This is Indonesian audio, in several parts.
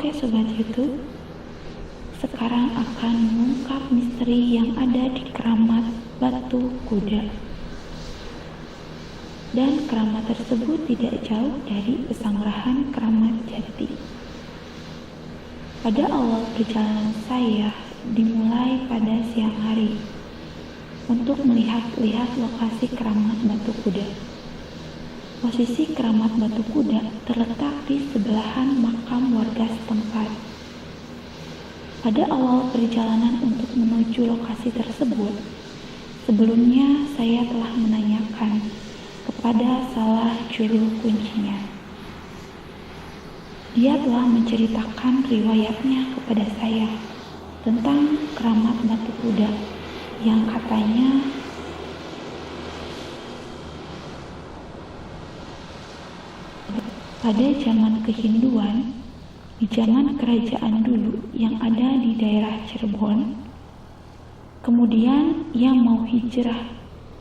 Oke Sobat YouTube, sekarang akan mengungkap misteri yang ada di keramat batu kuda. Dan keramat tersebut tidak jauh dari Pesanggerahan Keramat Jati. Pada awal perjalanan saya dimulai pada siang hari untuk melihat-lihat lokasi keramat batu kuda. Posisi keramat batu kuda terletak di sebelahan makam warga setempat. Pada awal perjalanan untuk menuju lokasi tersebut, sebelumnya saya telah menanyakan kepada salah juru kuncinya. Dia telah menceritakan riwayatnya kepada saya tentang keramat batu kuda yang katanya pada zaman kehinduan, di zaman kerajaan dulu yang ada di daerah Cirebon, kemudian ia mau hijrah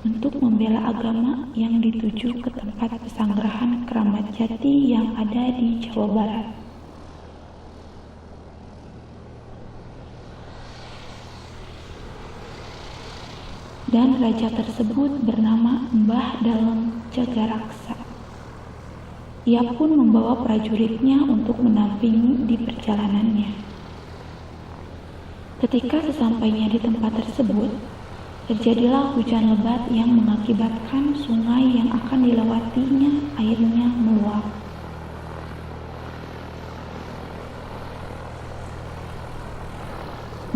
untuk membela agama yang dituju ke tempat Pesanggerahan Keramat Jati yang ada di Jawa Barat. Dan raja tersebut bernama Mbah Dalem Jagaraksa. Ia pun membawa prajuritnya untuk mendampingi di perjalanannya. Ketika sesampainya di tempat tersebut, terjadilah hujan lebat yang mengakibatkan sungai yang akan dilewatinya airnya meluap.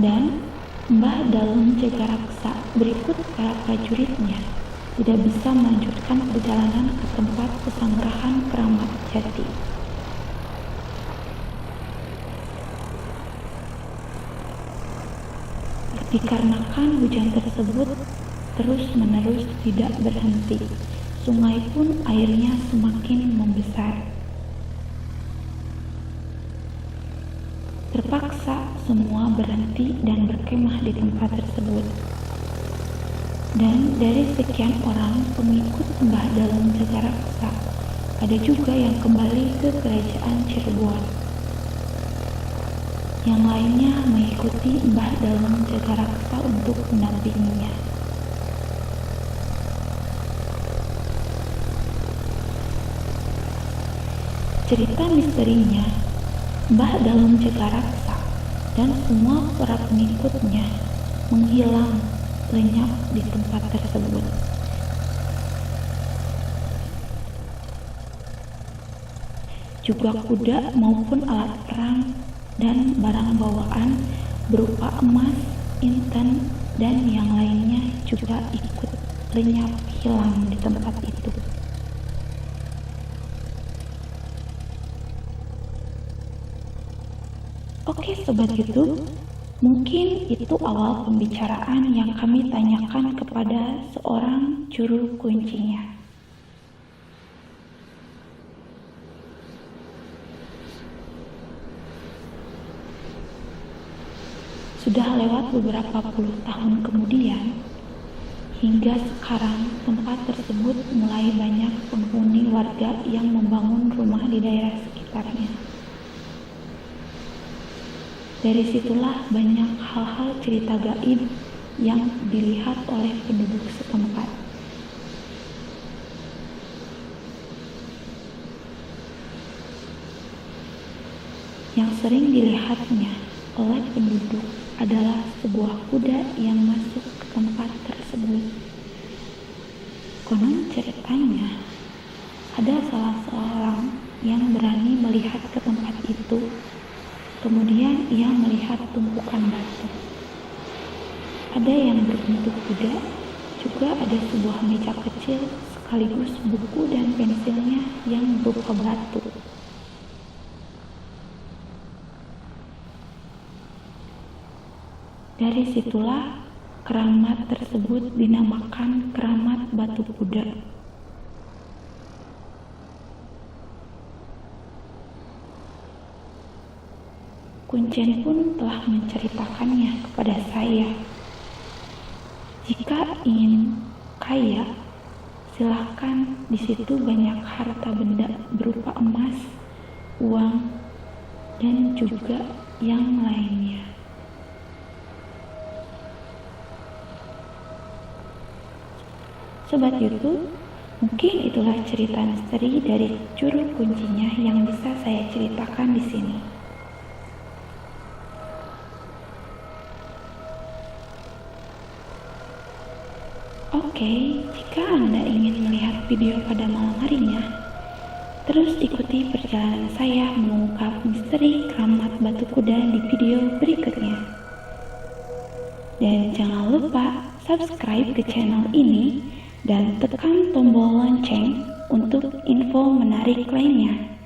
Dan Mbah Dalem Jagaraksa berikut para prajuritnya tidak bisa melanjutkan perjalanan ke tempat Pesanggerahan Keramat Jati. Dikarenakan hujan tersebut terus-menerus tidak berhenti, sungai pun airnya semakin membesar. Terpaksa semua berhenti dan berkemah di tempat tersebut. Dan dari sekian orang pengikut Mbah Dalem Jagaraksa, ada juga yang kembali ke kerajaan Cirebon. Yang lainnya mengikuti Mbah Dalem Jagaraksa untuk mendampinginya. Cerita misterinya, Mbah Dalem Jagaraksa dan semua para pengikutnya menghilang lenyap di tempat tersebut. Juga kuda maupun alat perang dan barang bawaan berupa emas, inten, dan yang lainnya juga ikut lenyap hilang di tempat itu. Oke Sobat YouTube, mungkin itu awal pembicaraan yang kami tanyakan kepada seorang juru kuncinya. Sudah lewat beberapa puluh tahun kemudian, hingga sekarang tempat tersebut mulai banyak penghuni warga yang membangun rumah di daerah sekitarnya. Dari situlah banyak hal-hal cerita gaib yang dilihat oleh penduduk setempat. Yang sering dilihatnya oleh penduduk adalah sebuah kuda yang masuk ke tempat tersebut. Konon ceritanya, ada salah seorang yang berani melihat ke tempat itu. Kemudian ia melihat tumpukan batu. Ada yang berbentuk kuda, juga ada sebuah meja kecil sekaligus buku dan pensilnya yang berupa batu. Dari situlah keramat tersebut dinamakan keramat batu kuda. Kuncen pun telah menceritakannya kepada saya. Jika ingin kaya, silahkan, di situ banyak harta benda berupa emas, uang, dan juga yang lainnya. Sobat YouTube, mungkin itulah cerita misteri dari Curug Kuncinya yang bisa saya ceritakan di sini. Oke, jika Anda ingin melihat video pada malam harinya, terus ikuti perjalanan saya mengungkap misteri keramat batu kuda di video berikutnya. Dan jangan lupa subscribe ke channel ini dan tekan tombol lonceng untuk info menarik lainnya.